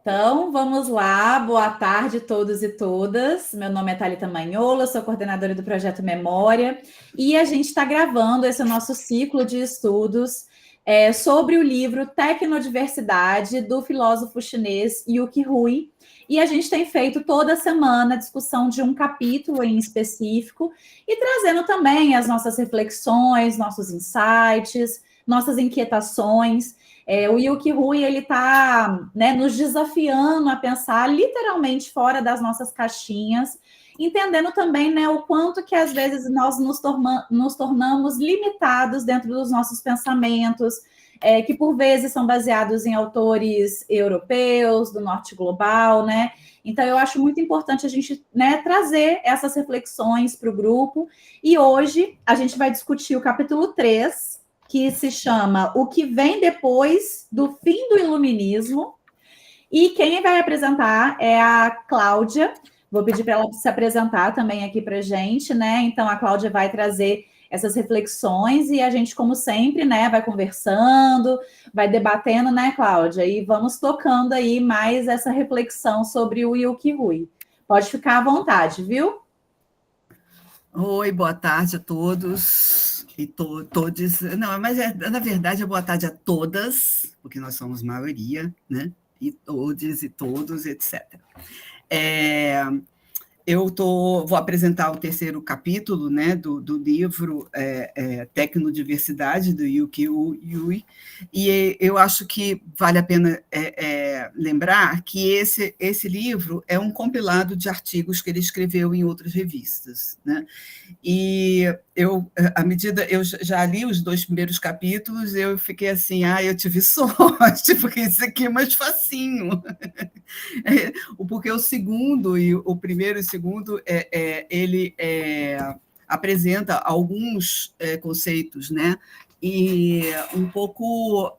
Então, vamos lá. Boa tarde a todos e todas. Meu nome é Thalita Manhola, sou coordenadora do Projeto Memória e a gente está gravando esse nosso ciclo de estudos sobre o livro Tecnodiversidade, do filósofo chinês Yuki Hui. E a gente tem feito toda semana a discussão de um capítulo em específico e trazendo também as nossas reflexões, nossos insights, nossas inquietações. O Yuki Hui ele está, né, nos desafiando a pensar literalmente fora das nossas caixinhas, entendendo também, né, o quanto que às vezes nós nos tornamos limitados dentro dos nossos pensamentos, que por vezes são baseados em autores europeus, do norte global, né? Então, eu acho muito importante a gente, né, trazer essas reflexões para o grupo. E hoje a gente vai discutir o capítulo 3, que se chama O que vem depois do fim do iluminismo. E quem vai apresentar é a Cláudia. Vou pedir para ela se apresentar também aqui para a gente, né? Então, a Cláudia vai trazer essas reflexões e a gente, como sempre, né, vai conversando, vai debatendo, né, Cláudia? E vamos tocando aí mais essa reflexão sobre o Yuki Hui. Pode ficar à vontade, viu? Oi, boa tarde a todos e todos. Não, mas na verdade é boa tarde a todas, porque nós somos maioria, né? E todos e todos, etc. Vou apresentar o terceiro capítulo, né, do livro Tecnodiversidade, do Yuki Hui, e eu acho que vale a pena lembrar que esse livro é um compilado de artigos que ele escreveu em outras revistas, né? E eu já li os 2 primeiros capítulos, eu fiquei assim, eu tive sorte, porque isso aqui é mais facinho. Porque o segundo, e o primeiro e o segundo, ele apresenta alguns conceitos, né? E um pouco,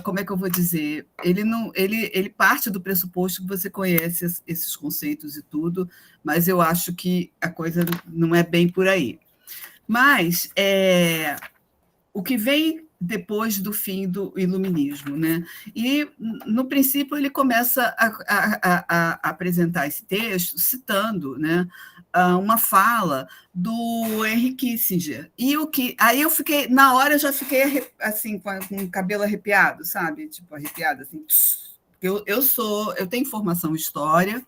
como é que eu vou dizer? Ele parte do pressuposto que você conhece esses conceitos e tudo, mas eu acho que a coisa não é bem por aí. Mas o que vem depois do fim do iluminismo, né? E, no princípio, ele começa a apresentar esse texto citando, né, uma fala do Henry Kissinger. Aí eu fiquei, na hora, eu já fiquei assim, com o cabelo arrepiado, sabe? Tipo, arrepiado, assim. Eu tenho formação em história,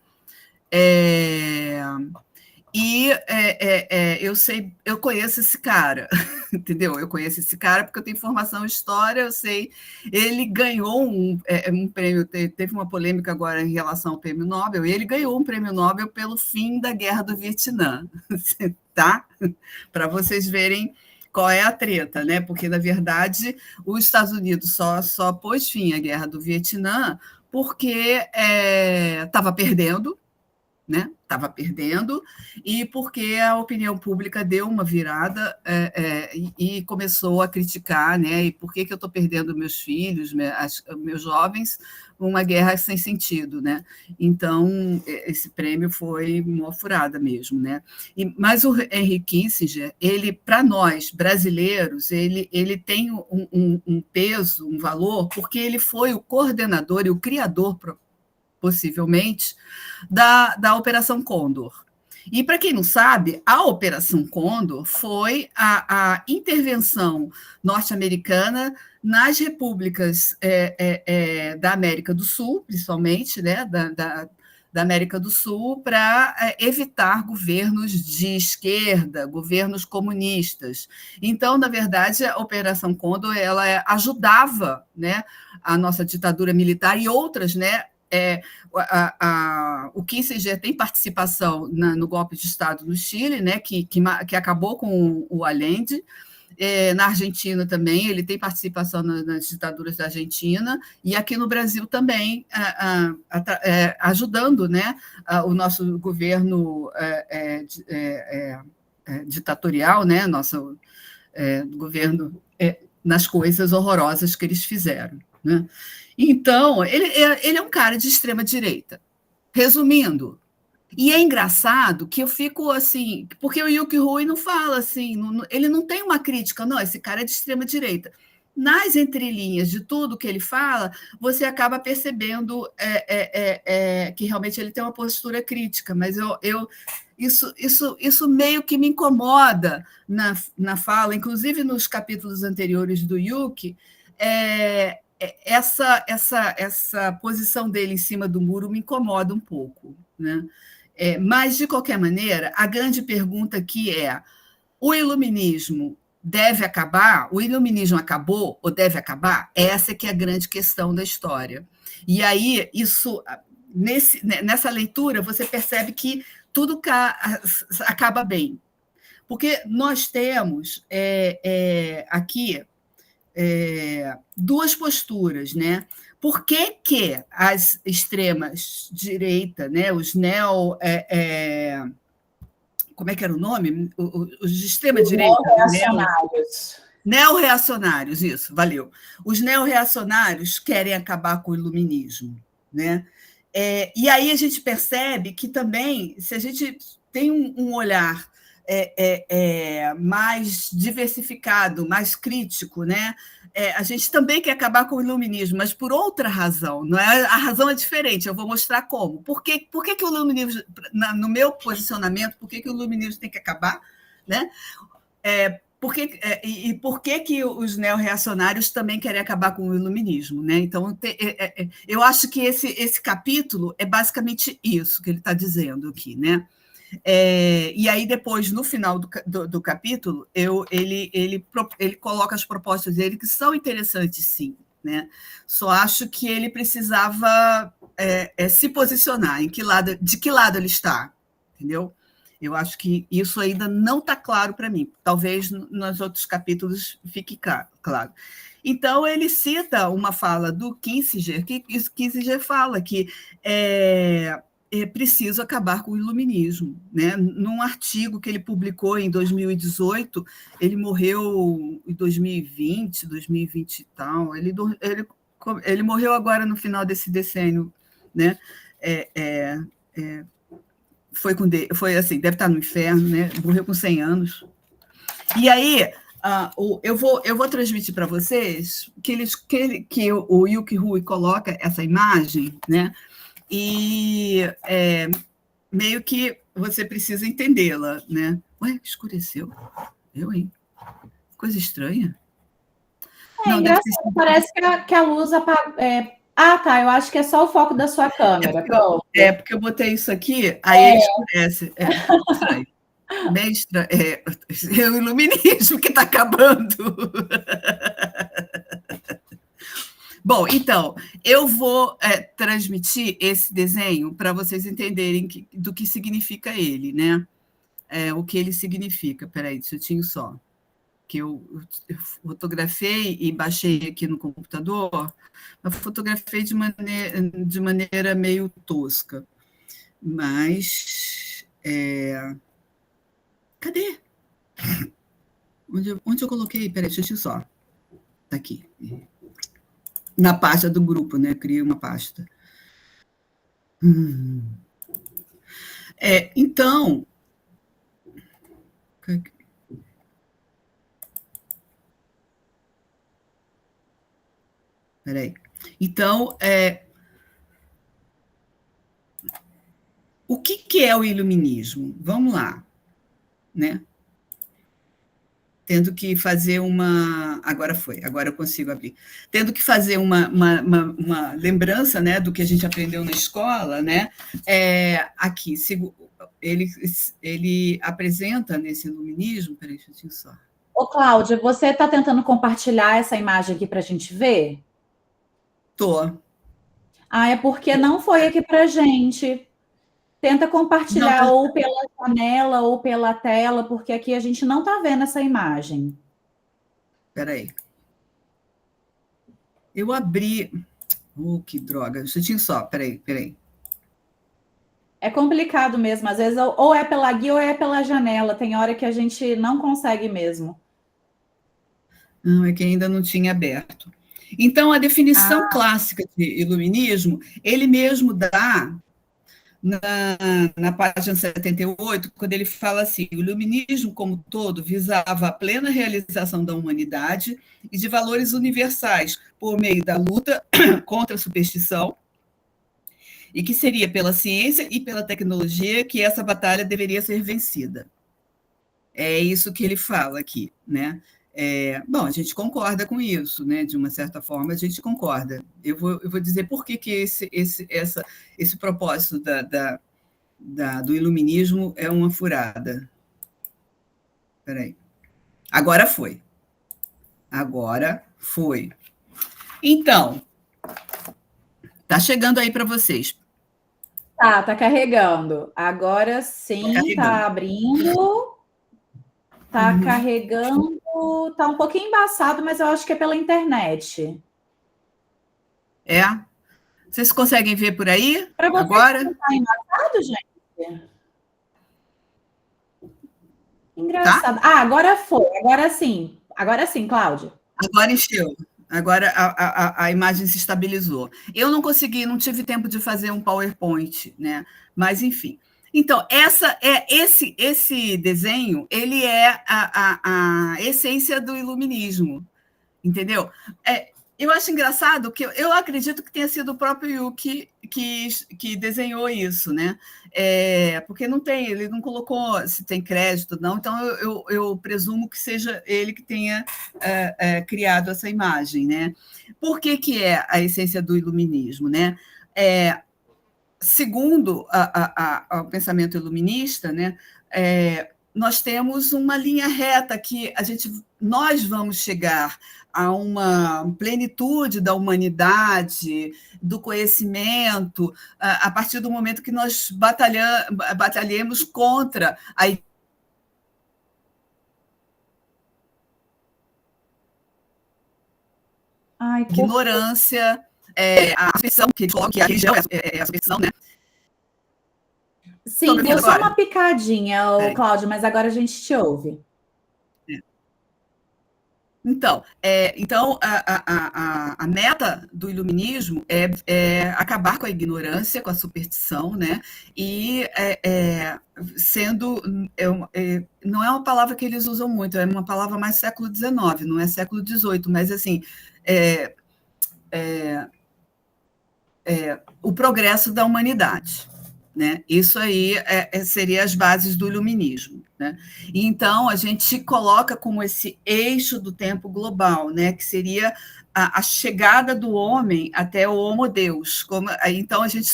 eu conheço esse cara, entendeu? Eu conheço esse cara porque eu tenho formação em história, eu sei. Ele ganhou um prêmio, teve uma polêmica agora em relação ao prêmio Nobel, e ele ganhou um prêmio Nobel pelo fim da Guerra do Vietnã, tá? Para vocês verem qual é a treta, né? Porque, na verdade, os Estados Unidos só pôs fim à Guerra do Vietnã porque estava perdendo, né? Estava perdendo, e porque a opinião pública deu uma virada e começou a criticar, né? E por que eu estou perdendo meus filhos, meus jovens, uma guerra sem sentido, né? Então, esse prêmio foi uma furada mesmo, né? Mas o Henry Kissinger, ele, para nós brasileiros, ele tem um peso, um valor, porque ele foi o coordenador e o criador, possivelmente, da Operação Condor. E, para quem não sabe, a Operação Condor foi a intervenção norte-americana nas repúblicas da América do Sul, principalmente, né, da América do Sul, para evitar governos de esquerda, governos comunistas. Então, na verdade, a Operação Condor ela ajudava, né, a nossa ditadura militar e outras, né, o Kissinger tem participação no golpe de Estado no Chile, né, que acabou com o Allende. Na Argentina também, ele tem participação nas ditaduras da Argentina, e aqui no Brasil também, ajudando, né, o nosso governo ditatorial, né, nosso governo nas coisas horrorosas que eles fizeram, né? Então, ele é um cara de extrema-direita. Resumindo, e é engraçado que eu fico assim, porque o Yuki Hui não fala assim, ele não tem uma crítica, não, esse cara é de extrema-direita. nas entrelinhas de tudo que ele fala, você acaba percebendo que realmente ele tem uma postura crítica, mas isso meio que me incomoda na fala, inclusive nos capítulos anteriores do Yuki, essa posição dele em cima do muro me incomoda um pouco, né? Mas, de qualquer maneira, a grande pergunta aqui é: o iluminismo deve acabar? O iluminismo acabou ou deve acabar? Essa que é a grande questão da história. E aí, nessa leitura, você percebe que tudo acaba bem. Porque nós temos aqui duas posturas, né? Por que as extremas direita, né, os como é que era o nome? Os de extrema-direita. Neo-reacionários. Neo-reacionários, isso, valeu. Os neo-reacionários querem acabar com o iluminismo, né? E aí a gente percebe que também, se a gente tem um olhar mais diversificado, mais crítico, né? A gente também quer acabar com o iluminismo, mas por outra razão, não é? A razão é diferente, eu vou mostrar como. Por que o iluminismo, no meu posicionamento, por que o iluminismo tem que acabar, né? Por que os neo-reacionários também querem acabar com o iluminismo, né? Então, eu acho que esse capítulo é basicamente isso que ele está dizendo aqui, né? E aí, depois, no final do capítulo, ele coloca as propostas dele, que são interessantes, sim, né? Só acho que ele precisava se posicionar, de que lado ele está, entendeu? Eu acho que isso ainda não está claro para mim. Talvez nos outros capítulos fique claro. Então, ele cita uma fala do Kissinger, que Kissinger fala que é preciso acabar com o iluminismo, né? Num artigo que ele publicou em 2018, ele morreu em 2020, 2020 e tal, ele morreu agora no final desse decênio, né? Foi assim, deve estar no inferno, né? Morreu com 100 anos. E aí, eu vou transmitir para vocês que o Yuki Rui coloca essa imagem, né? E meio que você precisa entendê-la, né? Ué, escureceu? Hein? Coisa estranha. Não, engraçado, parece que a luz apagou. Tá, eu acho que é só o foco da sua câmera. Porque eu botei isso aqui, aí ele escurece. Estranho. Bem estranho. É o iluminismo que está acabando. Bom, então, eu vou transmitir esse desenho para vocês entenderem do que significa ele, né? O que ele significa. Peraí, deixa só. Que eu fotografei e baixei aqui no computador, eu fotografei de maneira meio tosca. Mas. Cadê? Onde eu coloquei? Peraí, deixa só. Está aqui. Na pasta do grupo, né? Eu criei uma pasta. Então. Peraí. Então, o que é o iluminismo? Vamos lá, né? Tendo que fazer uma... Agora eu consigo abrir. Tendo que fazer uma lembrança, né, do que a gente aprendeu na escola, né? Aqui, ele apresenta nesse iluminismo... Peraí, deixa eu só. Ô, Cláudia, você está tentando compartilhar essa imagem aqui para a gente ver? Tô. É porque não foi aqui para a gente. Tenta compartilhar ou pela janela ou pela tela, porque aqui a gente não está vendo essa imagem. Espera aí. Eu abri... que droga. Deixa só. Espera aí. É complicado mesmo. Às vezes ou é pela guia ou é pela janela. Tem hora que a gente não consegue mesmo. Não, é que ainda não tinha aberto. Então, a definição clássica de iluminismo, ele mesmo dá na, na página 78, quando ele fala assim: o iluminismo, como todo, visava a plena realização da humanidade e de valores universais por meio da luta contra a superstição, e que seria pela ciência e pela tecnologia que essa batalha deveria ser vencida. É isso que ele fala aqui, né? Bom, a gente concorda com isso, né? De uma certa forma, a gente concorda. Eu vou dizer por que esse propósito do iluminismo é uma furada. Espera aí. Agora foi. Agora foi. Então, tá chegando aí para vocês. Tá carregando. Agora sim, tá abrindo. Tá carregando. Tá um pouquinho embaçado, mas eu acho que é pela internet. É? Vocês conseguem ver por aí? Para você agora? Não tá embaçado, gente? Engraçado. Tá? Agora foi. Agora sim. Agora sim, Cláudia. Agora encheu. Agora a imagem se estabilizou. Eu não consegui, não tive tempo de fazer um PowerPoint, né? Mas, enfim. Então, esse desenho, ele é a essência do iluminismo, entendeu? Eu acho engraçado que eu acredito que tenha sido o próprio Yuki que desenhou isso, né? Porque não tem, ele não colocou se tem crédito, não, então eu presumo que seja ele que tenha criado essa imagem, né? Por que é a essência do iluminismo, né? Segundo o pensamento iluminista, né? Nós temos uma linha reta que nós vamos chegar a uma plenitude da humanidade, do conhecimento, a partir do momento que nós batalhemos contra a ignorância, a superstição, que a religião é a superstição, né? Sim, deu só uma picadinha, Cláudio, mas agora a gente te ouve. Então, a meta do iluminismo é acabar com a ignorância, com a superstição, né? E não é uma palavra que eles usam muito, é uma palavra mais século XIX, não é século XVIII, mas assim o progresso da humanidade. Né? Isso aí seria as bases do iluminismo. Né? E então, a gente coloca como esse eixo do tempo global, né? Que seria a chegada do homem até o Homo Deus. Então, a gente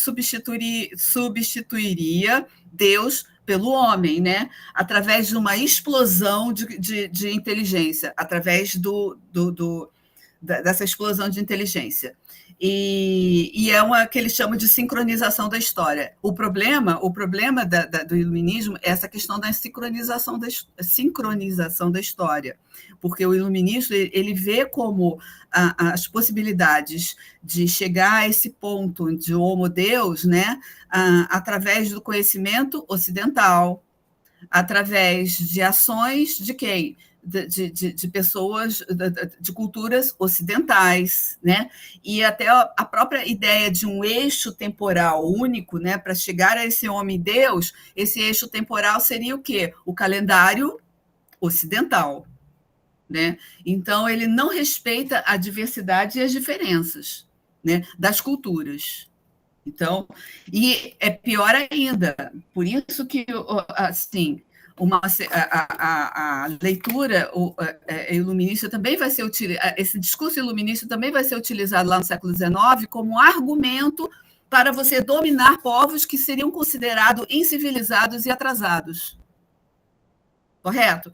substituiria Deus pelo homem, né? Através de uma explosão de inteligência, através dessa explosão de inteligência. E é uma que eles chamam de sincronização da história. O problema do iluminismo é essa questão da sincronização da história, porque o iluminismo ele vê como as possibilidades de chegar a esse ponto de Homo Deus, né, através do conhecimento ocidental, através de ações de quem? De pessoas, de culturas ocidentais, né? E até a própria ideia de um eixo temporal único, né? Para chegar a esse homem-deus, esse eixo temporal seria o quê? O calendário ocidental, né? Então, ele não respeita a diversidade e as diferenças, né? Das culturas. Então, e é pior ainda, por isso que, assim, a leitura iluminista também vai ser utilizada, esse discurso iluminista também vai ser utilizado lá no século XIX como argumento para você dominar povos que seriam considerados incivilizados e atrasados. Correto?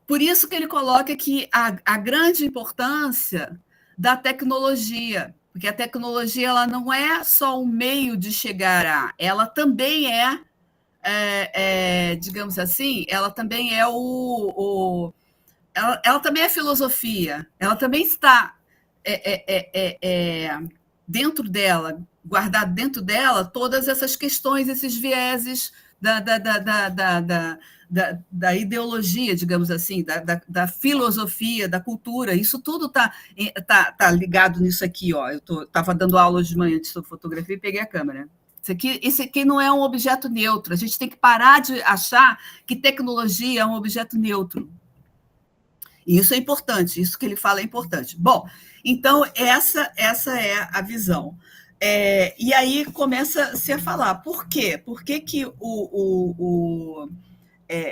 Por isso que ele coloca aqui a grande importância da tecnologia, porque a tecnologia ela não é só um meio de chegar ela também digamos assim, ela também é ela também é filosofia, ela também está dentro dela, guardado dentro dela todas essas questões, esses vieses da ideologia, digamos assim, da filosofia, da cultura, isso tudo tá ligado nisso aqui. Ó. Eu estava dando aula de manhã sobre fotografia e peguei a câmera. Isso aqui não é um objeto neutro. A gente tem que parar de achar que tecnologia é um objeto neutro. E isso é importante, isso que ele fala é importante. Bom, então, essa é a visão. E aí começa-se a falar, por quê? Por que, que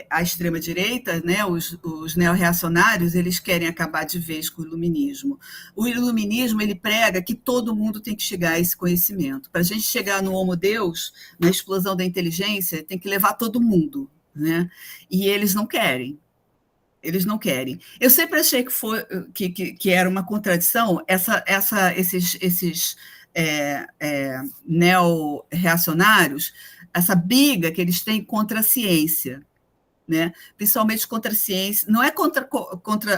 a extrema-direita, né, os neorreacionários, eles querem acabar de vez com o iluminismo. O iluminismo, ele prega que todo mundo tem que chegar a esse conhecimento. Para a gente chegar no Homo Deus, na explosão da inteligência, tem que levar todo mundo, né? E eles não querem. Eles não querem. Eu sempre achei que era uma contradição esses neo-reacionários, essa briga que eles têm contra a ciência, né? Principalmente contra a ciência, não é contra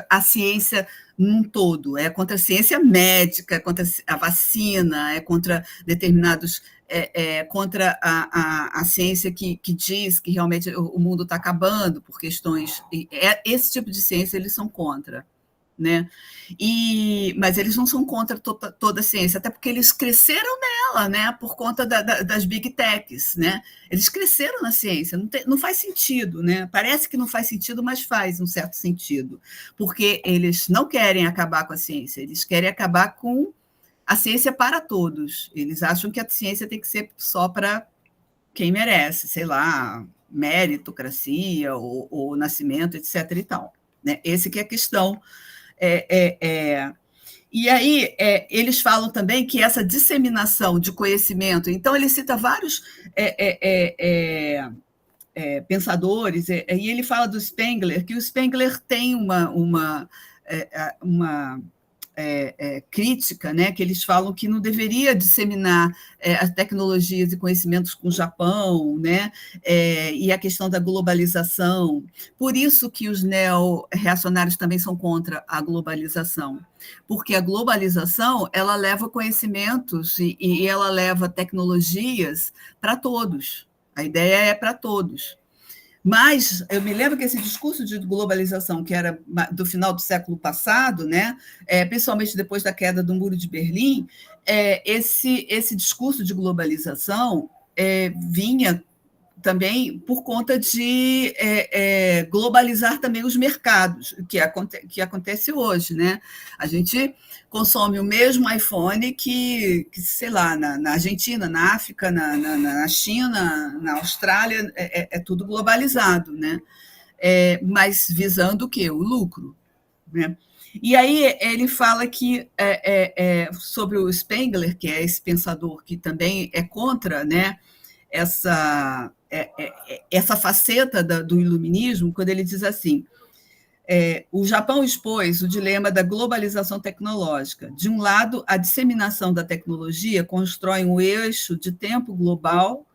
a ciência num todo, é contra a ciência médica, é contra a vacina, é contra determinados, contra a ciência que diz que realmente o mundo está acabando por questões, esse tipo de ciência eles são contra, né? Mas eles não são contra toda a ciência, até porque eles cresceram nela, né? Por conta das big techs, né? Eles cresceram na ciência, não faz sentido, né? Parece que não faz sentido, mas faz um certo sentido, porque eles não querem acabar com a ciência, eles querem acabar com a ciência para todos. Eles acham que a ciência tem que ser só para quem merece, sei lá, meritocracia ou nascimento, etc. e tal, né? Esse que é a questão. E aí eles falam também que essa disseminação de conhecimento, então ele cita vários pensadores, e ele fala do Spengler, que o Spengler tem uma crítica, né, que eles falam que não deveria disseminar as tecnologias e conhecimentos com o Japão, né, e a questão da globalização. Por isso que os neo-reacionários também são contra a globalização, porque a globalização ela leva conhecimentos e ela leva tecnologias para todos. A ideia é para todos. Mas eu me lembro que esse discurso de globalização, que era do final do século passado, né, principalmente depois da queda do Muro de Berlim, esse discurso de globalização vinha também por conta de globalizar também os mercados, que acontece hoje, né? A gente consome o mesmo iPhone que sei lá, na Argentina, na África, na China, na Austrália, é tudo globalizado, né? Mas visando o quê? O lucro, né? E aí ele fala que sobre o Spengler, que é esse pensador que também é contra, né, essa faceta do iluminismo, quando ele diz assim: o Japão expôs o dilema da globalização tecnológica. De um lado, a disseminação da tecnologia constrói um eixo de tempo global,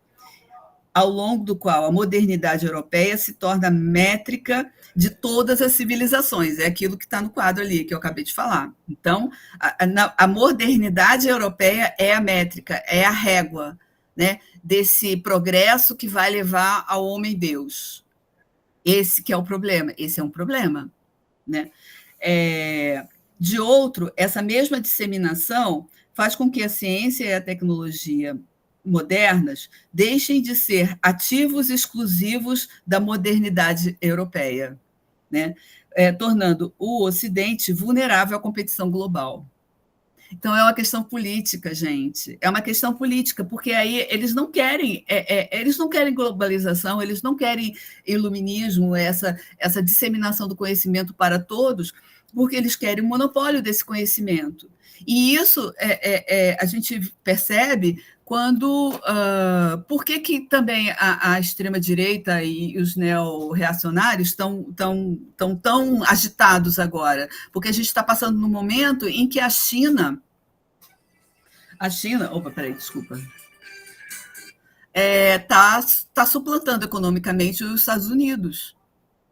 ao longo do qual a modernidade europeia se torna métrica de todas as civilizações. É aquilo que está no quadro ali, que eu acabei de falar. Então, a modernidade europeia é a métrica, é a régua, né, desse progresso que vai levar ao homem-deus. Esse que é o problema. Esse é um problema, né? De outro, essa mesma disseminação faz com que a ciência e a tecnologia modernas deixem de ser ativos exclusivos da modernidade europeia, né? Tornando o Ocidente vulnerável à competição global. Então, é uma questão política, gente. É uma questão política, porque aí eles não querem globalização, eles não querem iluminismo, essa disseminação do conhecimento para todos, porque eles querem o monopólio desse conhecimento. E isso a gente percebe quando... por que também a extrema-direita e os neo-reacionários estão tão agitados agora? Porque a gente está passando num momento em que a China... Opa, peraí, desculpa. Tá suplantando economicamente os Estados Unidos,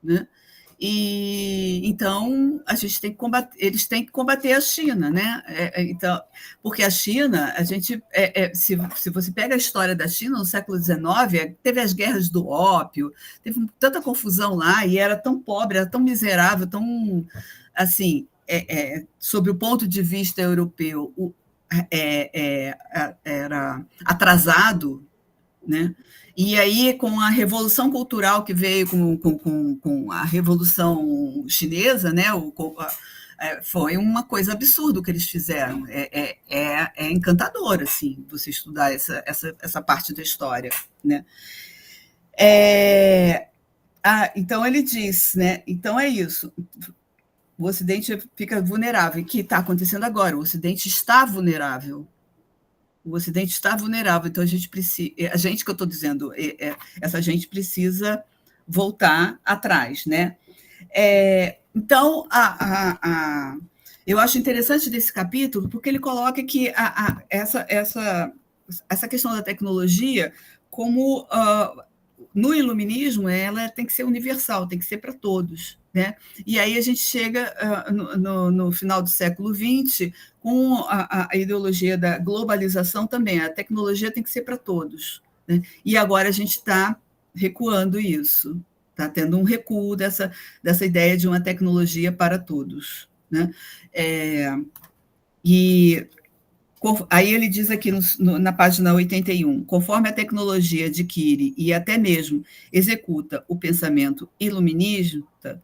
né? E então a gente tem que combater, eles têm que combater a China, né? Então, porque a China, se você pega a história da China no século XIX, teve as guerras do ópio, teve tanta confusão lá e era tão pobre, era tão miserável, tão assim, sob o ponto de vista europeu, era atrasado, né? E aí, com a revolução cultural que veio com a Revolução Chinesa, né? Foi uma coisa absurda o que eles fizeram. É encantador, assim, você estudar essa parte da história, né? Então, ele diz, né? Então, é isso. O Ocidente fica vulnerável. O que está acontecendo agora? O Ocidente está vulnerável. O Ocidente está vulnerável, então a gente precisa, a gente que eu estou dizendo, essa gente precisa voltar atrás, né? Então, eu acho interessante desse capítulo, porque ele coloca que essa questão da tecnologia, como no iluminismo, ela tem que ser universal, tem que ser para todos, né? E aí a gente chega no final do século XX com a ideologia da globalização também. A tecnologia tem que ser para todos, né? E agora a gente está recuando isso, está tendo um recuo dessa ideia de uma tecnologia para todos, né? E aí ele diz aqui na página 81, conforme a tecnologia adquire e até mesmo executa o pensamento iluminista,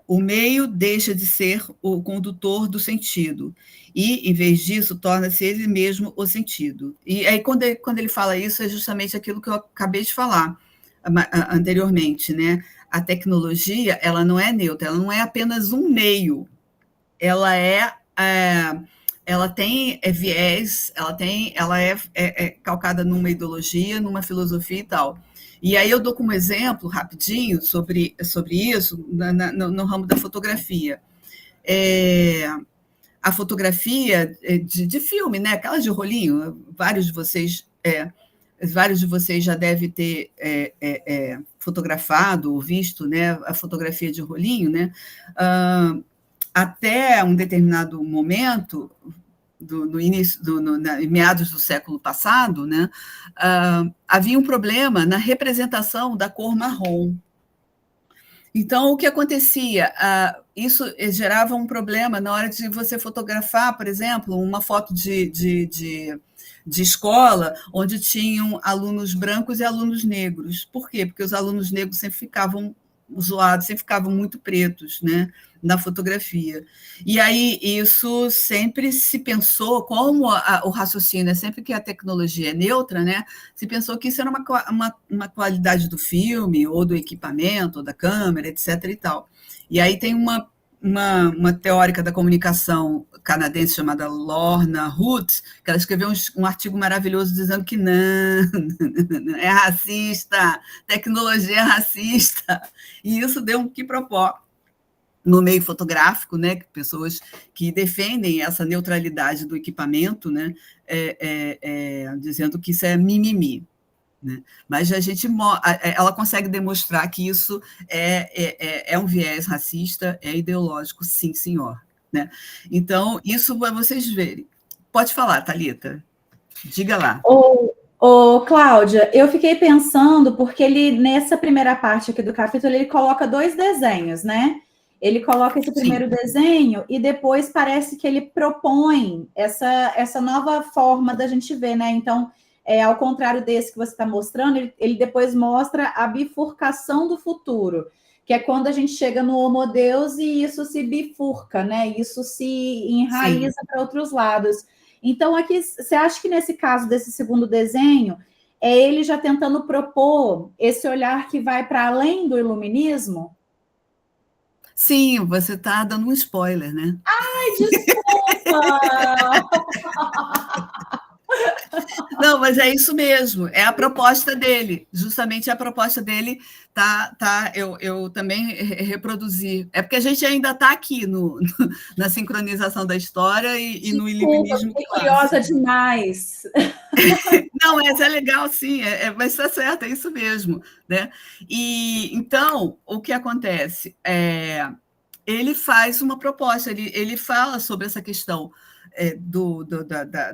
o meio deixa de ser o condutor do sentido e, em vez disso, torna-se ele mesmo o sentido. E aí, quando ele fala isso, é justamente aquilo que eu acabei de falar anteriormente, né? A tecnologia, ela não é neutra, ela não é apenas um meio, ela tem viés, ela é calcada numa ideologia, numa filosofia e tal. E aí eu dou como exemplo, rapidinho, sobre isso, no ramo da fotografia. A fotografia de filme, né? Aquelas de rolinho, vários de vocês já devem ter fotografado ou visto, né, a fotografia de rolinho, né? Até um determinado momento, no início, meados do século passado, né, havia um problema na representação da cor marrom. Então, o que acontecia? Isso gerava um problema na hora de você fotografar, por exemplo, uma foto de escola, onde tinham alunos brancos e alunos negros. Por quê? Porque os alunos negros sempre ficavam zoados, sempre ficavam muito pretos, né, na fotografia. E aí isso sempre se pensou, como o raciocínio é sempre que a tecnologia é neutra, né, se pensou que isso era uma qualidade do filme, ou do equipamento, ou da câmera, etc. e tal. E aí tem uma teórica da comunicação canadense chamada Lorna Hood, que ela escreveu um artigo maravilhoso dizendo que não, é racista, tecnologia é racista. E isso deu um quiprocó no meio fotográfico, né, pessoas que defendem essa neutralidade do equipamento, né, dizendo que isso é mimimi. Né? Mas ela consegue demonstrar que isso é um viés racista, é ideológico, sim, senhor. Né? Então, isso para vocês verem. Pode falar, Thalita. Diga lá. Cláudia, eu fiquei pensando, porque ele, nessa primeira parte aqui do capítulo, ele coloca 2 desenhos, né? Ele coloca esse primeiro desenho e depois parece que ele propõe essa nova forma da gente ver, né? Então, ao contrário desse que você está mostrando, ele depois mostra a bifurcação do futuro, que é quando a gente chega no Homo Deus e isso se bifurca, né? Isso se enraiza para outros lados. Então, aqui, você acha que nesse caso desse segundo desenho, é ele já tentando propor esse olhar que vai para além do iluminismo? Sim, você está dando um spoiler, né? Ai, desculpa! Não, mas é isso mesmo, é a proposta dele, justamente a proposta dele eu também reproduzi. É porque a gente ainda está aqui na sincronização da história e no iluminismo. Fiquei curiosa demais. Não, mas é legal, sim, mas está certo, é isso mesmo. Né? E então, o que acontece? Ele faz uma proposta, ele fala sobre essa questão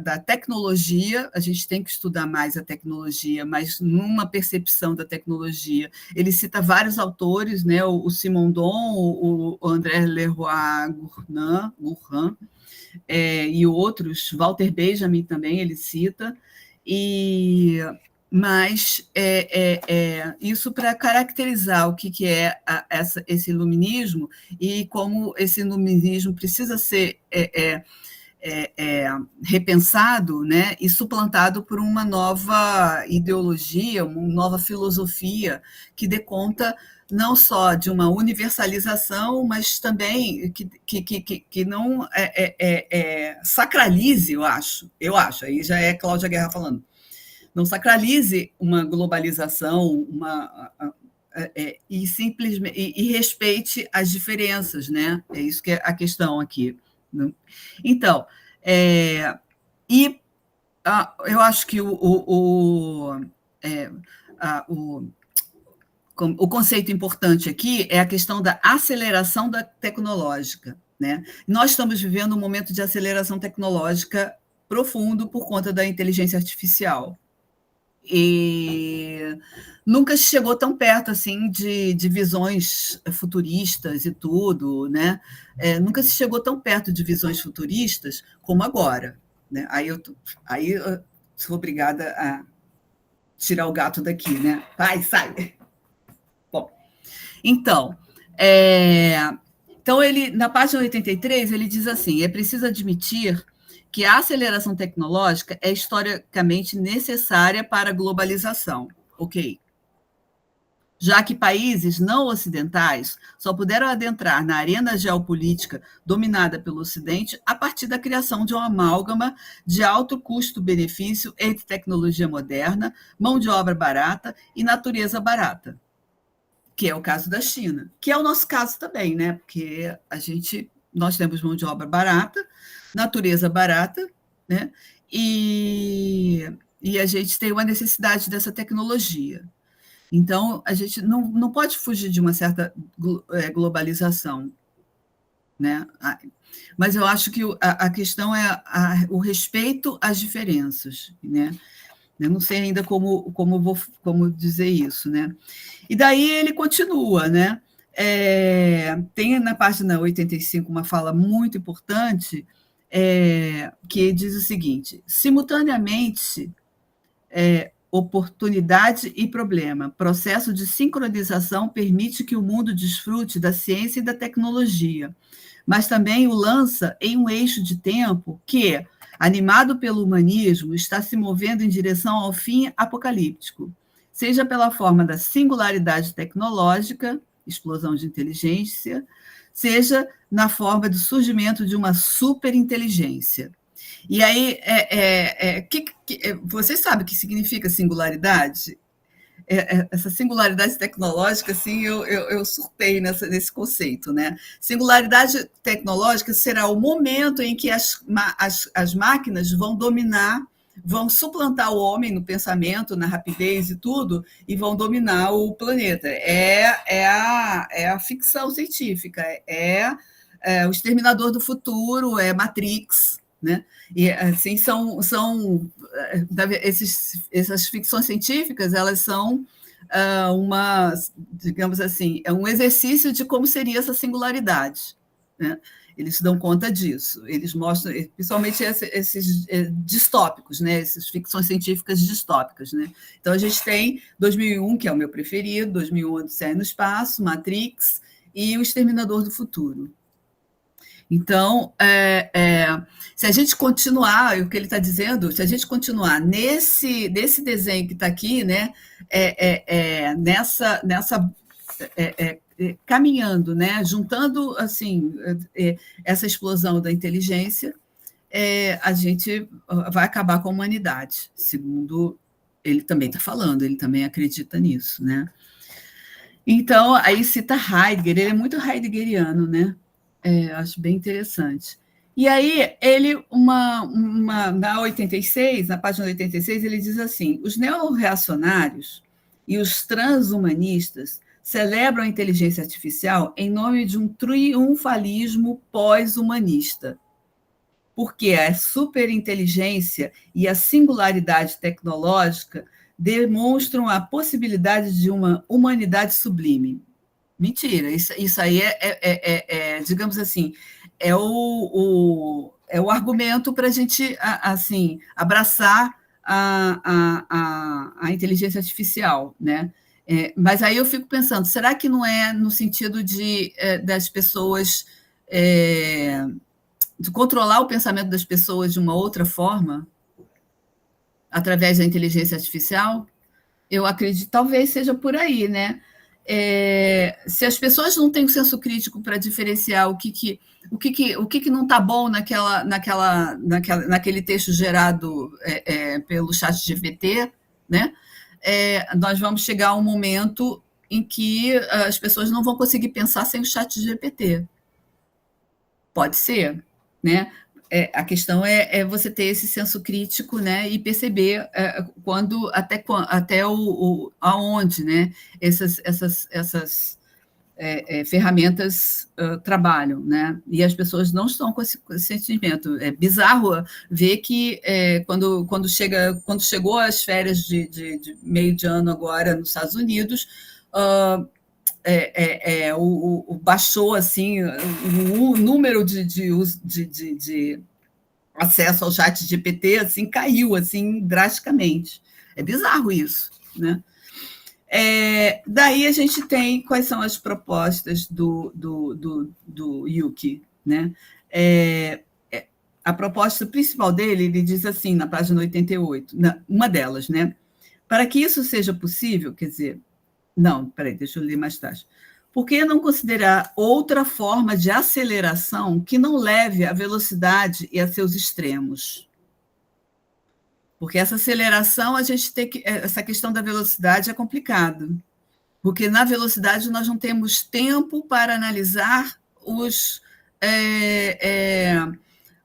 da tecnologia. A gente tem que estudar mais a tecnologia, mas numa percepção da tecnologia. Ele cita vários autores, né? O Simondon, o André Leroy Gourhan, e outros, Walter Benjamin também ele cita, e Mas isso para caracterizar o que é esse iluminismo e como esse iluminismo precisa ser repensado, né, e suplantado por uma nova ideologia, uma nova filosofia que dê conta não só de uma universalização, mas também que não sacralize, eu acho, aí já é Cláudia Guerra falando, não sacralize uma globalização, e simplesmente e respeite as diferenças, né? É isso que é a questão aqui. Então, eu acho que o conceito importante aqui é a questão da aceleração tecnológica, né? Nós estamos vivendo um momento de aceleração tecnológica profundo por conta da inteligência artificial. E nunca se chegou tão perto assim de visões futuristas e tudo, né? Nunca se chegou tão perto de visões futuristas como agora, né? Aí eu sou obrigada a tirar o gato daqui, né? Vai, sai. Bom, então, ele na página 83 ele diz assim: é preciso admitir que a aceleração tecnológica é historicamente necessária para a globalização, ok? Já que países não ocidentais só puderam adentrar na arena geopolítica dominada pelo Ocidente a partir da criação de uma amálgama de alto custo-benefício entre tecnologia moderna, mão de obra barata e natureza barata, que é o caso da China, que é o nosso caso também, né? Porque nós temos mão de obra barata, natureza barata, né? E a gente tem uma necessidade dessa tecnologia. Então, a gente não pode fugir de uma certa globalização, né? Mas eu acho que a questão é o respeito às diferenças, né? Eu não sei ainda como dizer isso, né? E daí ele continua, né? Tem na página 85 uma fala muito importante que diz o seguinte: simultaneamente, oportunidade e problema. Processo de sincronização permite que o mundo desfrute da ciência e da tecnologia, mas também o lança em um eixo de tempo que, animado pelo humanismo, está se movendo em direção ao fim apocalíptico, seja pela forma da singularidade tecnológica, explosão de inteligência, seja na forma do surgimento de uma superinteligência. E aí, você sabe o que significa singularidade? Essa singularidade tecnológica, assim, eu surtei nesse conceito, né? Singularidade tecnológica será o momento em que as máquinas vão dominar, vão suplantar o homem no pensamento, na rapidez e tudo, e vão dominar o planeta. É a ficção científica, o Exterminador do Futuro, é Matrix, né? E assim essas ficções científicas, elas são digamos assim, é um exercício de como seria essa singularidade, né? Eles dão conta disso, eles mostram, principalmente esses distópicos, né? Essas ficções científicas distópicas, né? Então a gente tem 2001, que é o meu preferido, 2001 Odisseia no Espaço, Matrix e o Exterminador do Futuro. Então, se a gente continuar, o que ele está dizendo, se a gente continuar nesse desenho que está aqui, né, caminhando, né, juntando assim essa explosão da inteligência, a gente vai acabar com a humanidade, segundo ele também está falando, ele também acredita nisso, né? Então, aí cita Heidegger, ele é muito heideggeriano, né? Acho bem interessante. E aí, ele, na 86, na página 86, ele diz assim: os neorreacionários e os transhumanistas celebram a inteligência artificial em nome de um triunfalismo pós-humanista, porque a superinteligência e a singularidade tecnológica demonstram a possibilidade de uma humanidade sublime. Mentira, isso aí digamos assim, é o argumento para a gente assim, abraçar a inteligência artificial, né? Mas aí eu fico pensando, será que não é no sentido das pessoas, de controlar o pensamento das pessoas de uma outra forma, através da inteligência artificial? Eu acredito, talvez seja por aí, né? Se as pessoas não têm o senso crítico para diferenciar o que não está bom naquele texto gerado pelo chat GPT, né? Nós vamos chegar a um momento em que as pessoas não vão conseguir pensar sem o chat GPT. Pode ser, né? A questão é você ter esse senso crítico, né, e perceber até aonde, né, essas ferramentas trabalham, né? E as pessoas não estão com esse sentimento. É bizarro ver que quando chegou as férias de meio de ano agora nos Estados Unidos, baixou assim o número de acesso ao chat GPT assim caiu assim drasticamente. É bizarro isso, né? Daí a gente tem quais são as propostas do Yuki, né? A proposta principal dele, ele diz assim, na página 88, uma delas, né? Para que isso seja possível, quer dizer, não, peraí, deixa eu ler mais tarde. Por que não considerar outra forma de aceleração que não leve à velocidade e a seus extremos? Porque essa aceleração, essa questão da velocidade é complicado, porque na velocidade nós não temos tempo para analisar os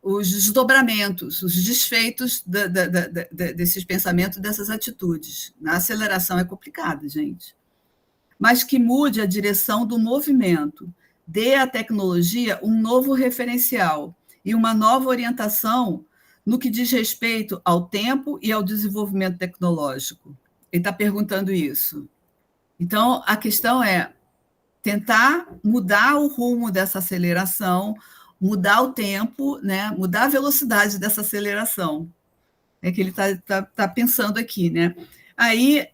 desdobramentos, os desfeitos desses pensamentos, dessas atitudes. Na aceleração é complicado, gente. Mas que mude a direção do movimento, dê à tecnologia um novo referencial e uma nova orientação no que diz respeito ao tempo e ao desenvolvimento tecnológico. Ele está perguntando isso. Então, a questão é tentar mudar o rumo dessa aceleração, mudar o tempo, né? Mudar a velocidade dessa aceleração. É que ele tá pensando aqui, né? Aí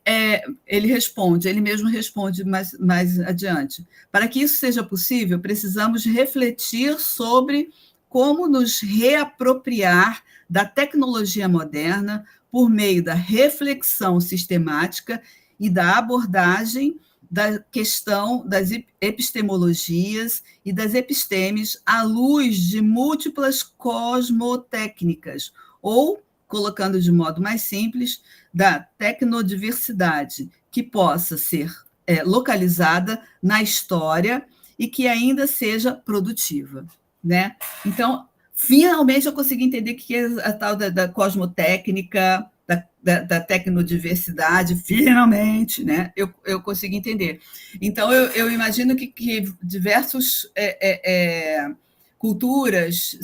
ele mesmo responde mais adiante. Para que isso seja possível, precisamos refletir sobre como nos reapropriar da tecnologia moderna por meio da reflexão sistemática e da abordagem da questão das epistemologias e das epistemes à luz de múltiplas cosmotécnicas, ou, colocando de modo mais simples, da tecnodiversidade, que possa ser localizada na história e que ainda seja produtiva, né? Então, finalmente eu consegui entender o que é a tal da cosmotécnica, da tecnodiversidade, finalmente, né? Eu consegui entender. Então, eu imagino que diversos culturas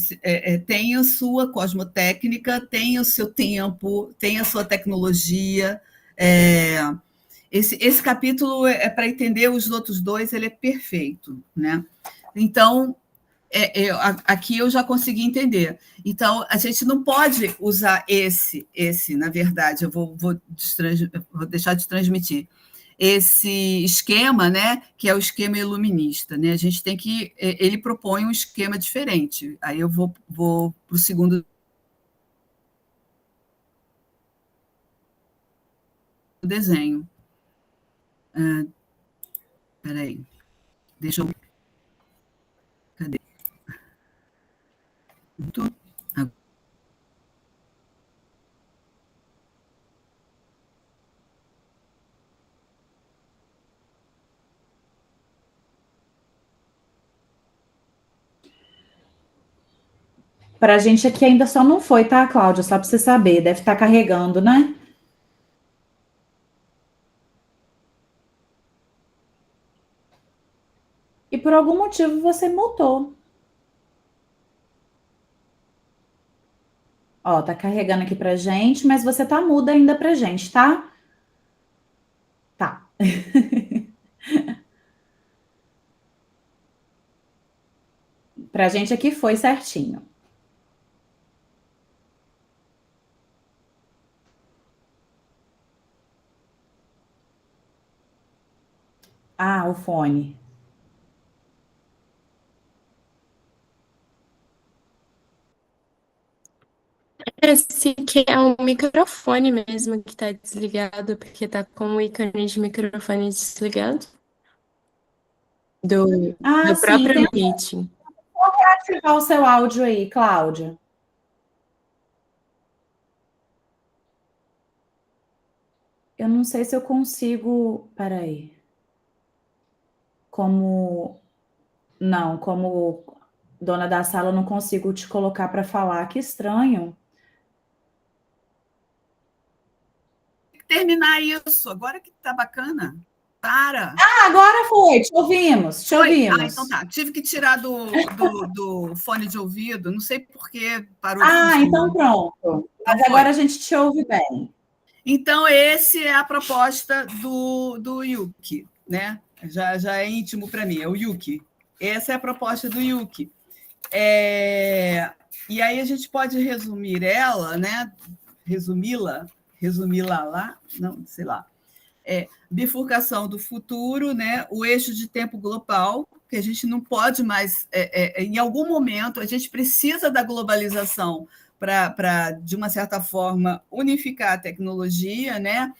têm a sua cosmotécnica, têm o seu tempo, têm a sua tecnologia. Esse capítulo, para entender os outros dois, ele é perfeito, né? Então, aqui eu já consegui entender. Então, a gente não pode usar na verdade, eu vou deixar de transmitir, esse esquema, né, que é o esquema iluminista, né? A gente tem que... Ele propõe um esquema diferente. Aí eu vou para o segundo desenho. Espera aí. Deixa eu... Cadê? Para a gente aqui ainda só não foi, tá, Cláudia? Só para você saber, deve estar carregando, né? E por algum motivo você mutou. Ó, tá carregando aqui pra gente, mas você tá muda ainda pra gente, tá? Tá. Pra gente aqui foi certinho. Ah, o fone. Parece que é o microfone mesmo que tá desligado, porque tá com o ícone de microfone desligado Ah, do sim. próprio Tenta Meeting. ativar o seu áudio aí, Cláudia. Eu não sei se eu consigo. Peraí. Como. Não, como dona da sala, eu não consigo te colocar para falar. Que estranho. Terminar isso, agora que tá bacana. Para. Ah, agora foi, te ouvimos, te Oi? Ah, então ouvimos. tá. Tive que tirar do fone de ouvido, não sei por que parou de Ah, então funcionar. pronto. Então Mas agora foi. a gente te ouve bem. Então, esse é a proposta do Yuki, né? Já é íntimo para mim, é o Yuki. Essa é a proposta do Yuki. E aí a gente pode resumir ela, né? Resumi-la lá, não, sei lá. Bifurcação do futuro, né? O eixo de tempo global, que a gente não pode mais, em algum momento, a gente precisa da globalização para, de uma certa forma, unificar a tecnologia, né?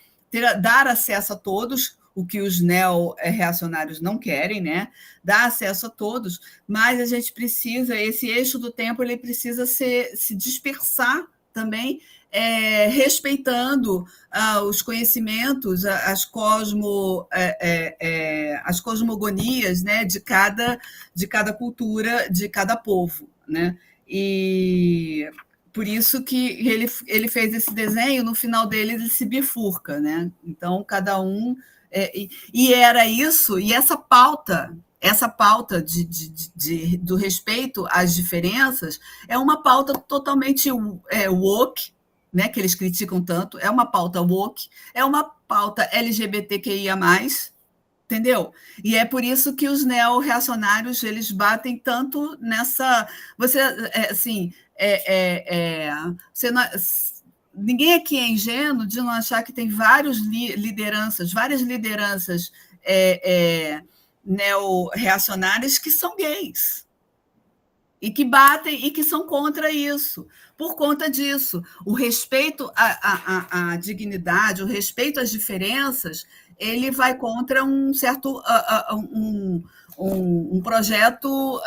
Dar acesso a todos, o que os neo-reacionários não querem, né? Dar acesso a todos, mas a gente precisa, esse eixo do tempo, ele precisa se dispersar também, respeitando os conhecimentos, as cosmogonias, né, de cada cultura, de cada povo, né? E por isso que ele fez esse desenho, no final dele ele se bifurca, né? Então, cada um... e era isso, e essa pauta do respeito às diferenças é uma pauta totalmente woke, né, que eles criticam tanto, é uma pauta woke, é uma pauta LGBTQIA+, entendeu? E é por isso que os neo-reacionários, eles batem tanto nessa... Você, assim, você não, ninguém aqui é ingênuo de não achar que tem várias lideranças neo-reacionárias que são gays, e que batem e que são contra isso. Por conta disso, o respeito à dignidade, o respeito às diferenças, ele vai contra um certo um projeto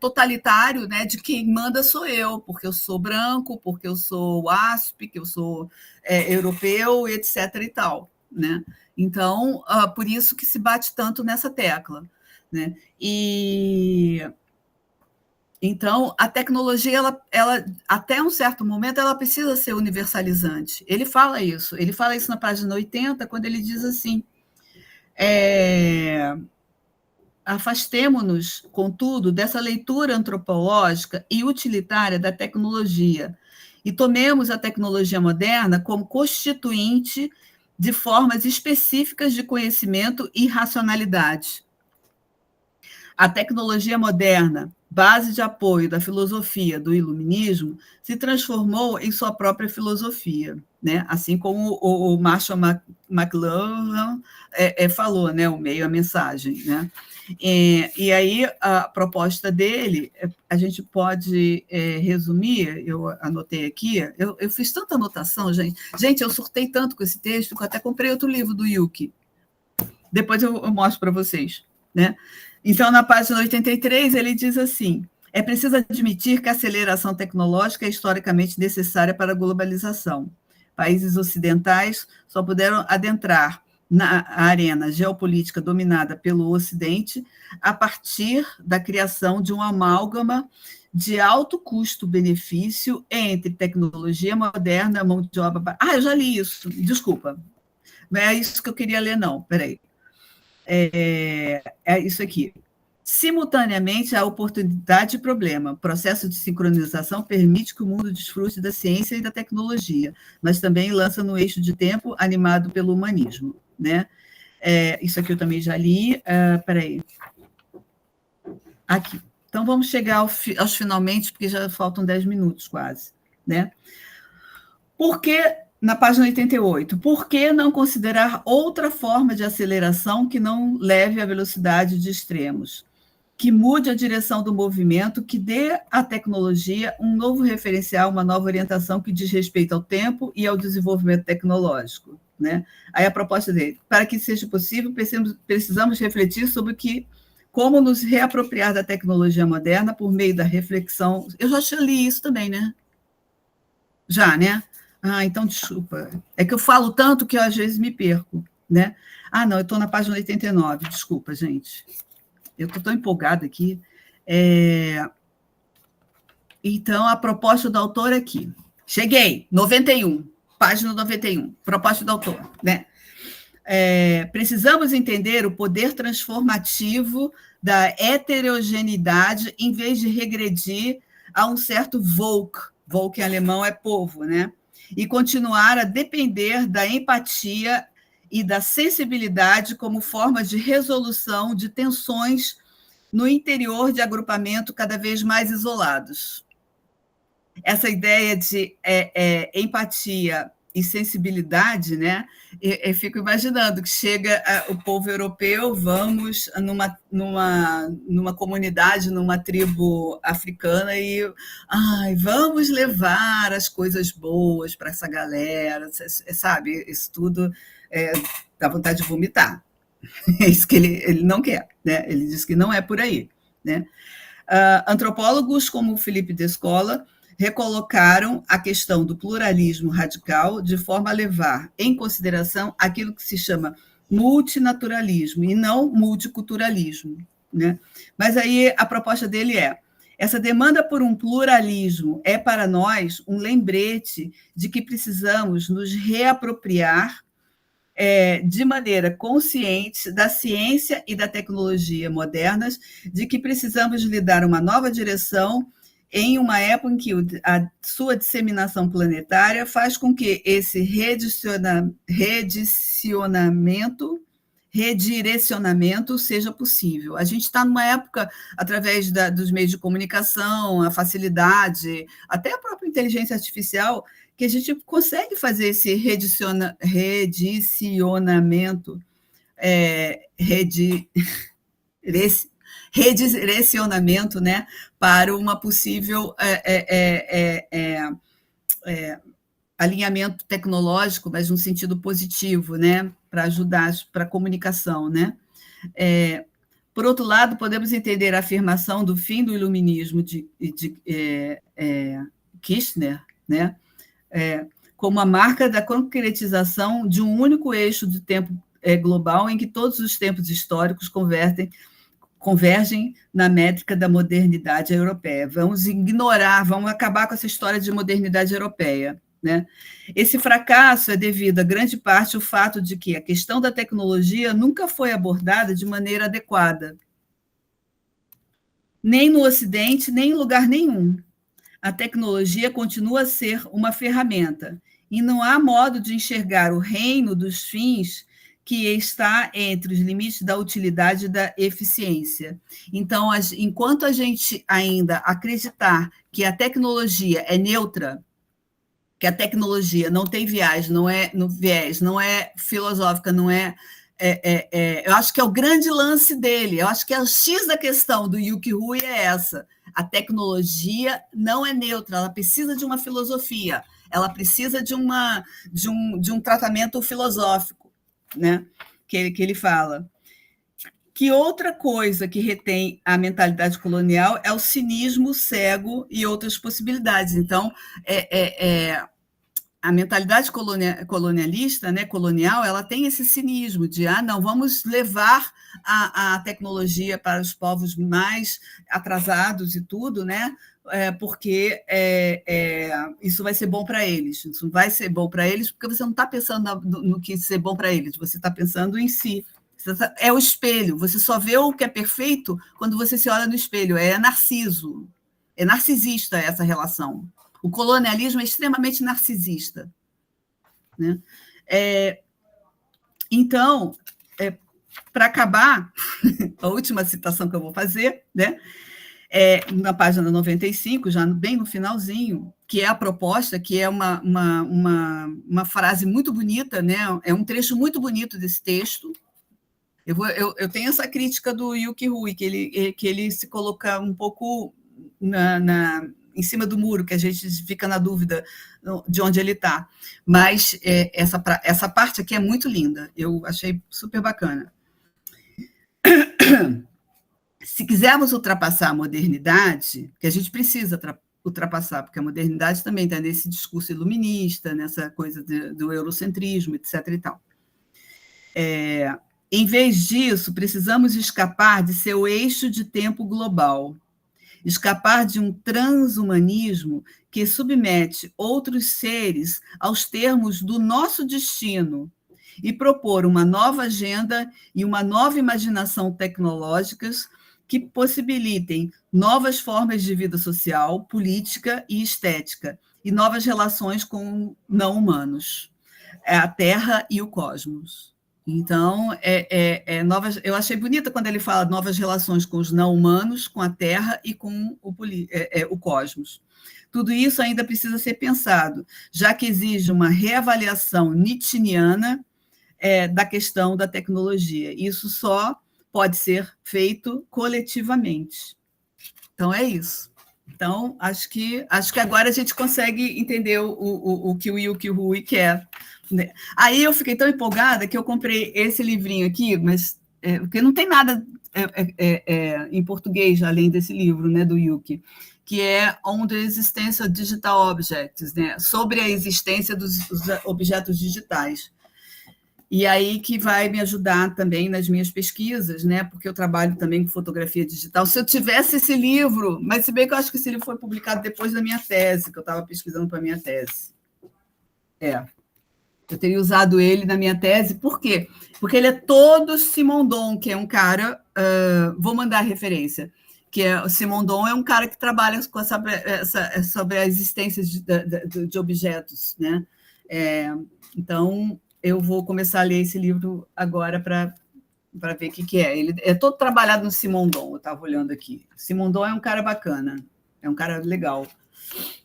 totalitário, né, de quem manda sou eu, porque eu sou branco, porque eu sou WASP, que eu sou europeu, etc. e tal, né? Então, por isso que se bate tanto nessa tecla, né? Então, a tecnologia, ela, até um certo momento, ela precisa ser universalizante. Ele fala isso na página 80, quando ele diz assim: afastemo-nos, contudo, dessa leitura antropológica e utilitária da tecnologia e tomemos a tecnologia moderna como constituinte de formas específicas de conhecimento e racionalidade. A tecnologia moderna, base de apoio da filosofia do iluminismo, se transformou em sua própria filosofia, né? Assim como o Marshall McLuhan falou, né? O meio, a mensagem, né? E aí a proposta dele, a gente pode resumir, eu anotei aqui, eu fiz tanta anotação, gente. Gente, eu surtei tanto com esse texto que eu até comprei outro livro do Yuki. Depois eu mostro para vocês, né? Então, na página 83, ele diz assim: é preciso admitir que a aceleração tecnológica é historicamente necessária para a globalização. Países ocidentais só puderam adentrar na arena geopolítica dominada pelo Ocidente a partir da criação de um amálgama de alto custo-benefício entre tecnologia moderna, mão de obra... Ah, eu já li isso, desculpa. Não é isso que eu queria ler, não, peraí. É isso aqui. Simultaneamente, há oportunidade e problema. O processo de sincronização permite que o mundo desfrute da ciência e da tecnologia, mas também lança no eixo de tempo animado pelo humanismo, né? Isso aqui eu também já li. Peraí. Aqui. Então, vamos chegar aos finalmente, porque já faltam 10 minutos quase, né? Por que na página 88, por que não considerar outra forma de aceleração que não leve à velocidade de extremos, que mude a direção do movimento, que dê à tecnologia um novo referencial, uma nova orientação que diz respeito ao tempo e ao desenvolvimento tecnológico, né? Aí a proposta dele, para que seja possível, precisamos refletir sobre como nos reapropriar da tecnologia moderna por meio da reflexão. Eu já li isso também, né? Já, né? Ah, então, desculpa. É que eu falo tanto que eu, às vezes, me perco, né? Ah, não, eu estou na página 89, desculpa, gente. Eu estou tão empolgada aqui. Então, a proposta do autor aqui. Cheguei, 91, página 91, proposta do autor, né? Precisamos entender o poder transformativo da heterogeneidade em vez de regredir a um certo Volk em alemão é povo, né? E continuar a depender da empatia e da sensibilidade como forma de resolução de tensões no interior de agrupamento cada vez mais isolados. Essa ideia de empatia e sensibilidade, né? Eu fico imaginando que chega o povo europeu, vamos numa comunidade, numa tribo africana e vamos levar as coisas boas para essa galera, sabe? Isso tudo dá vontade de vomitar. É isso que ele não quer, né? Ele diz que não é por aí, né? Antropólogos como Felipe Descola recolocaram a questão do pluralismo radical de forma a levar em consideração aquilo que se chama multinaturalismo e não multiculturalismo, né? Mas aí a proposta dele essa demanda por um pluralismo é para nós um lembrete de que precisamos nos reapropriar de maneira consciente da ciência e da tecnologia modernas, de que precisamos lhe dar uma nova direção em uma época em que a sua disseminação planetária faz com que esse redirecionamento seja possível. A gente está numa época, através dos meios de comunicação, a facilidade, até a própria inteligência artificial, que a gente consegue fazer esse redirecionamento, né, para uma possível alinhamento tecnológico, mas num sentido positivo, né, para ajudar para a comunicação, né? Por outro lado, podemos entender a afirmação do fim do iluminismo de Kirchner, né, como a marca da concretização de um único eixo de tempo global em que todos os tempos históricos convergem na métrica da modernidade europeia. Vamos acabar com essa história de modernidade europeia, né? Esse fracasso é devido, a grande parte, ao fato de que a questão da tecnologia nunca foi abordada de maneira adequada, nem no Ocidente, nem em lugar nenhum. A tecnologia continua a ser uma ferramenta, e não há modo de enxergar o reino dos fins que está entre os limites da utilidade e da eficiência. Então, enquanto a gente ainda acreditar que a tecnologia é neutra, que a tecnologia não tem viés, não é filosófica, não é... eu acho que é o grande lance dele, eu acho que é o X da questão do Yuki Hui é essa. A tecnologia não é neutra, ela precisa de uma filosofia, ela precisa de um tratamento filosófico, né? que ele fala. Que outra coisa que retém a mentalidade colonial é o cinismo cego e outras possibilidades. Então, a mentalidade colonialista, né, colonial, ela tem esse cinismo de, não, vamos levar a tecnologia para os povos mais atrasados e tudo, né, porque isso vai ser bom para eles. Isso não vai ser bom para eles porque você não está pensando no que ser bom para eles, você está pensando em si. É o espelho, você só vê o que é perfeito quando você se olha no espelho, é narciso, é narcisista essa relação. O colonialismo é extremamente narcisista, né? Então, para acabar, a última citação que eu vou fazer, né? na página 95, já bem no finalzinho, que é a proposta, que é uma frase muito bonita, né? É um trecho muito bonito desse texto. Eu tenho essa crítica do Yuki Rui, que ele se coloca um pouco em cima do muro, que a gente fica na dúvida de onde ele está. Mas essa parte aqui é muito linda, eu achei super bacana. Se quisermos ultrapassar a modernidade, que a gente precisa ultrapassar, porque a modernidade também está nesse discurso iluminista, nessa coisa do eurocentrismo, etc. e tal. Em vez disso, precisamos escapar de seu eixo de tempo global, escapar de um transhumanismo que submete outros seres aos termos do nosso destino e propor uma nova agenda e uma nova imaginação tecnológicas que possibilitem novas formas de vida social, política e estética, e novas relações com não-humanos, a Terra e o cosmos. Então, eu achei bonita quando ele fala novas relações com os não-humanos, com a Terra e com o cosmos. Tudo isso ainda precisa ser pensado, já que exige uma reavaliação nietzschiana da questão da tecnologia. Isso só pode ser feito coletivamente. Então, é isso. Então, acho que agora a gente consegue entender o que o Yuki Rui quer. Aí eu fiquei tão empolgada que eu comprei esse livrinho aqui, mas porque não tem nada em português além desse livro, né, do Yuki, que é On the Existence of Digital Objects, né, sobre a existência dos objetos digitais. E aí que vai me ajudar também nas minhas pesquisas, né? Porque eu trabalho também com fotografia digital. Se eu tivesse esse livro, mas se bem que eu acho que esse livro foi publicado depois da minha tese, que eu estava pesquisando para a minha tese. Eu teria usado ele na minha tese, por quê? Porque ele é todo Simondon, que é um cara, vou mandar a referência, que o Simondon é um cara que trabalha com sobre a existência de objetos, né? Então, eu vou começar a ler esse livro agora para ver o que é. Ele é todo trabalhado no Simondon, eu estava olhando aqui. Simondon é um cara bacana, é um cara legal.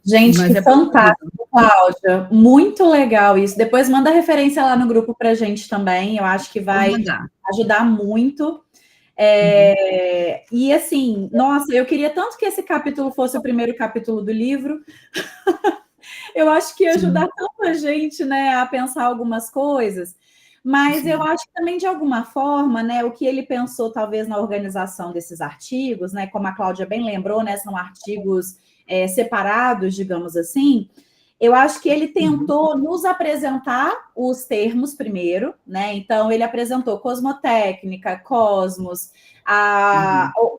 Gente, que fantástico, Cláudia. Muito legal isso. Depois manda referência lá no grupo para a gente também. Eu acho que vai ajudar muito. E assim, nossa, eu queria tanto que esse capítulo fosse o primeiro capítulo do livro. Eu acho que ia ajudar tanta gente, né, a pensar algumas coisas, mas eu acho que também, de alguma forma, né, o que ele pensou, talvez, na organização desses artigos, né, como a Cláudia bem lembrou, né, são artigos separados, digamos assim, eu acho que ele tentou nos apresentar os termos primeiro, né, então ele apresentou cosmotécnica, cosmos,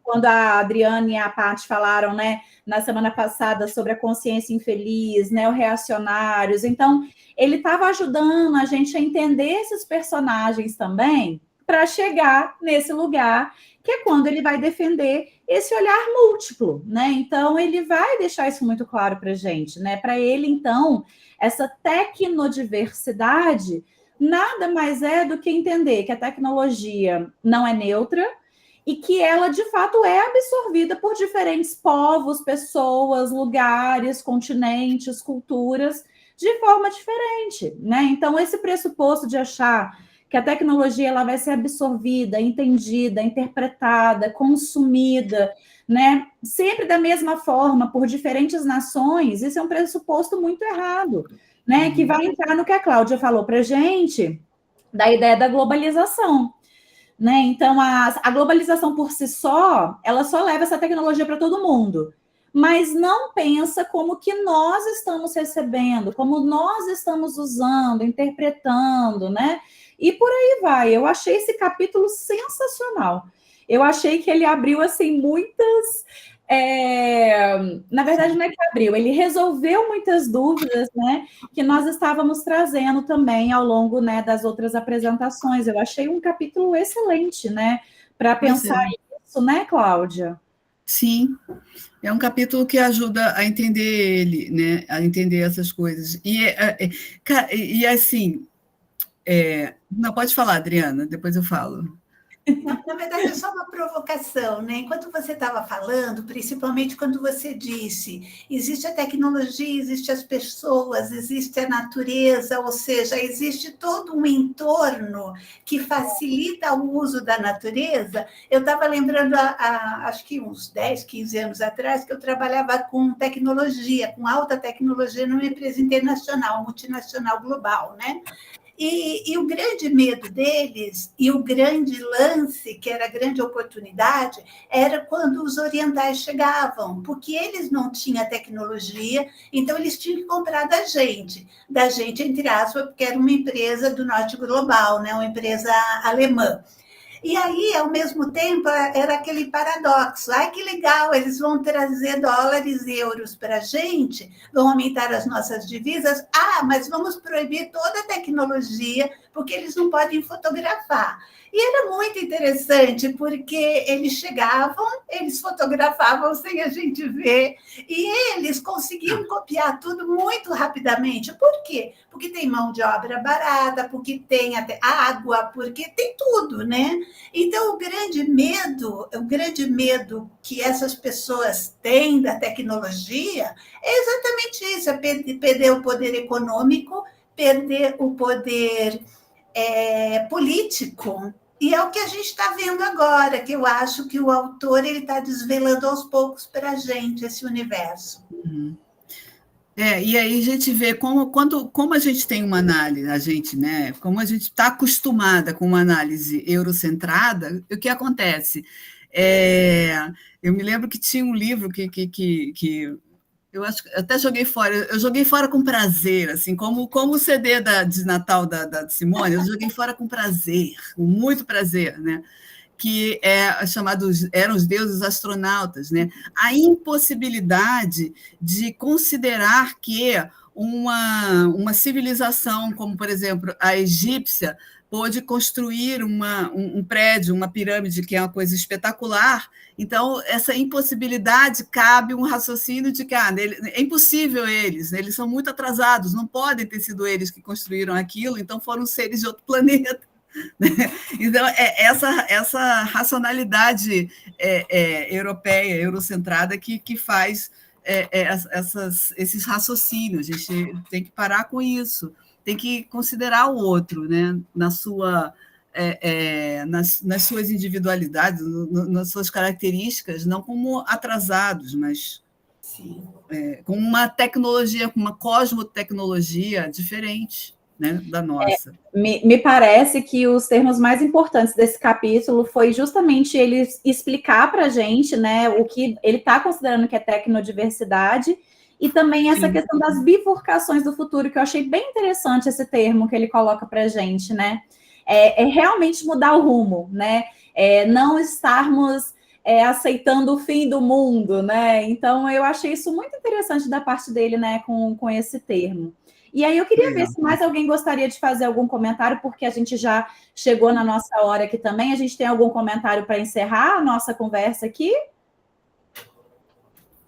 quando a Adriana e a Paty falaram, né, na semana passada sobre a consciência infeliz, neo-reacionários. Então, ele estava ajudando a gente a entender esses personagens também para chegar nesse lugar, que é quando ele vai defender esse olhar múltiplo, né? Então, ele vai deixar isso muito claro para a gente, né? Para ele, então, essa tecnodiversidade nada mais é do que entender que a tecnologia não é neutra, e que ela, de fato, é absorvida por diferentes povos, pessoas, lugares, continentes, culturas, de forma diferente, né? Então, esse pressuposto de achar que a tecnologia ela vai ser absorvida, entendida, interpretada, consumida, né? Sempre da mesma forma, por diferentes nações, isso é um pressuposto muito errado, né? Que vai entrar no que a Cláudia falou para a gente, da ideia da globalização. Né? Então, a globalização por si só, ela só leva essa tecnologia para todo mundo, mas não pensa como que nós estamos recebendo, como nós estamos usando, interpretando, né? E por aí vai. Eu achei esse capítulo sensacional. Eu achei que ele abriu, assim, muitas... Na verdade, não é que abriu, ele resolveu muitas dúvidas, né, que nós estávamos trazendo também ao longo, né, das outras apresentações. Eu achei um capítulo excelente, né, para pensar isso, né, Cláudia? Sim, é um capítulo que ajuda a entender ele, né, a entender essas coisas. E assim, não, pode falar, Adriana, depois eu falo. Na verdade, é só uma provocação, né? Enquanto você estava falando, principalmente quando você disse, existe a tecnologia, existe as pessoas, existe a natureza, ou seja, existe todo um entorno que facilita o uso da natureza. Eu estava lembrando, acho que uns 10, 15 anos atrás, que eu trabalhava com tecnologia, com alta tecnologia numa empresa internacional, multinacional global, né? E o grande medo deles, e o grande lance, que era a grande oportunidade, era quando os orientais chegavam, porque eles não tinham tecnologia, então eles tinham que comprar da gente, entre aspas, porque era uma empresa do norte global, né? Uma empresa alemã. E aí, ao mesmo tempo, era aquele paradoxo. Ai, que legal, eles vão trazer dólares e euros para a gente, vão aumentar as nossas divisas. Ah, mas vamos proibir toda a tecnologia, porque eles não podem fotografar. E era muito interessante, porque eles chegavam, eles fotografavam sem a gente ver, e eles conseguiam copiar tudo muito rapidamente. Por quê? Porque tem mão de obra barata, porque tem até água, porque tem tudo, né? Então, o grande medo que essas pessoas têm da tecnologia é exatamente isso, é perder o poder econômico, perder o poder político. E é o que a gente está vendo agora, que eu acho que o autor está desvelando aos poucos para a gente esse universo. Uhum. E aí a gente vê como a gente tem uma análise, a gente, né? Como a gente está acostumada com uma análise eurocentrada, o que acontece? Eu me lembro que tinha um livro que eu acho que até joguei fora, eu joguei fora com prazer, assim, como o CD de Natal da Simone, eu joguei fora com prazer, com muito prazer, né? Que eram os deuses astronautas, né? A impossibilidade de considerar que uma civilização, como, por exemplo, a egípcia, pôde construir um prédio, uma pirâmide, que é uma coisa espetacular. Então, essa impossibilidade cabe um raciocínio de que é impossível eles são muito atrasados, não podem ter sido eles que construíram aquilo, então foram seres de outro planeta. Então, essa racionalidade europeia, eurocentrada, que faz esses raciocínios. A gente tem que parar com isso, tem que considerar o outro, né, nas suas individualidades, nas suas características, não como atrasados, mas com uma tecnologia, com uma cosmotecnologia diferente, né, da nossa. Me parece que os termos mais importantes desse capítulo foi justamente ele explicar para a gente, né, o que ele está considerando que é tecnodiversidade, e também essa questão das bifurcações do futuro, que eu achei bem interessante esse termo que ele coloca para a gente, né? Realmente mudar o rumo, né? Não estarmos aceitando o fim do mundo, né? Então, eu achei isso muito interessante da parte dele, né, com esse termo. E aí eu queria ver se mais alguém gostaria de fazer algum comentário, porque a gente já chegou na nossa hora aqui também. A gente tem algum comentário para encerrar a nossa conversa aqui?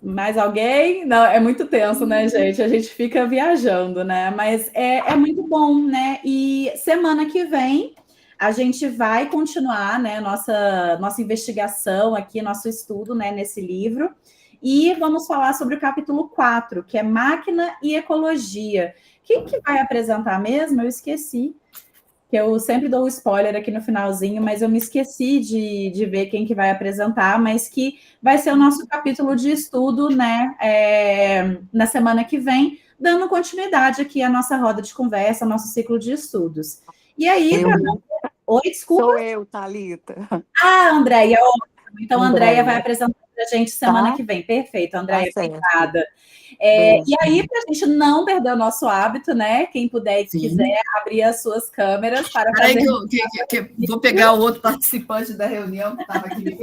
Mais alguém? Não, é muito tenso, né, gente? A gente fica viajando, né? Mas é muito bom, né? E semana que vem a gente vai continuar, né, nossa investigação aqui, nosso estudo, né, nesse livro. E vamos falar sobre o capítulo 4, que é Máquina e Ecologia. Quem que vai apresentar mesmo? Eu esqueci. Que eu sempre dou um spoiler aqui no finalzinho, mas eu me esqueci de ver quem que vai apresentar, mas que vai ser o nosso capítulo de estudo, né, na semana que vem, dando continuidade aqui à nossa roda de conversa, ao nosso ciclo de estudos. E aí... Oi, desculpa. Sou eu, Thalita. Andréia, ótimo. Então, a Andréia vai apresentar para a gente semana que vem. Perfeito, Andréia, obrigada. E aí, para a gente não perder o nosso hábito, né? Quem puder e quiser abrir as suas câmeras para fazer... Peraí que vou pegar o outro participante da reunião que estava aqui.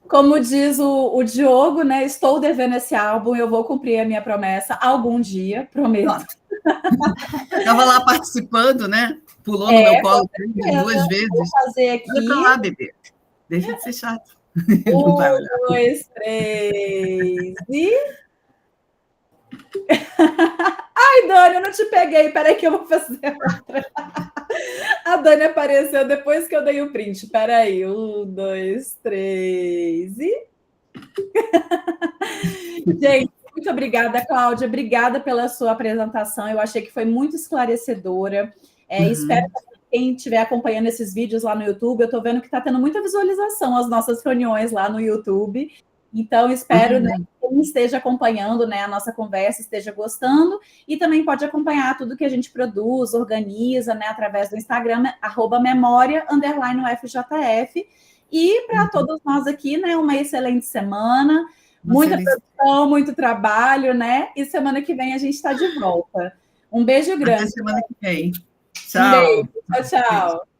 Como diz o Diogo, né? Estou devendo esse álbum, eu vou cumprir a minha promessa algum dia, prometo. Estava lá participando, né? Pulou no meu colo 2 vezes. Vou fazer aqui. Olha para lá, bebê. Deixa de ser chato. 1, 2, 3 e... Ai, Dani, eu não te peguei. Peraí que eu vou fazer outra. A Dani apareceu depois que eu dei o print. Peraí, 1, 2, 3 e... Gente, muito obrigada, Cláudia. Obrigada pela sua apresentação. Eu achei que foi muito esclarecedora. Espero que quem estiver acompanhando esses vídeos lá no YouTube, eu estou vendo que está tendo muita visualização as nossas reuniões lá no YouTube. Então, espero né, que quem esteja acompanhando né, a nossa conversa esteja gostando e também pode acompanhar tudo que a gente produz, organiza né, através do Instagram, @memoria_UFJF. E para todos nós aqui, né, uma excelente semana, muita produção, muito trabalho, né? E semana que vem a gente está de volta. Um beijo grande. Até semana que vem. Tchau. Um beijo. Tchau, tchau.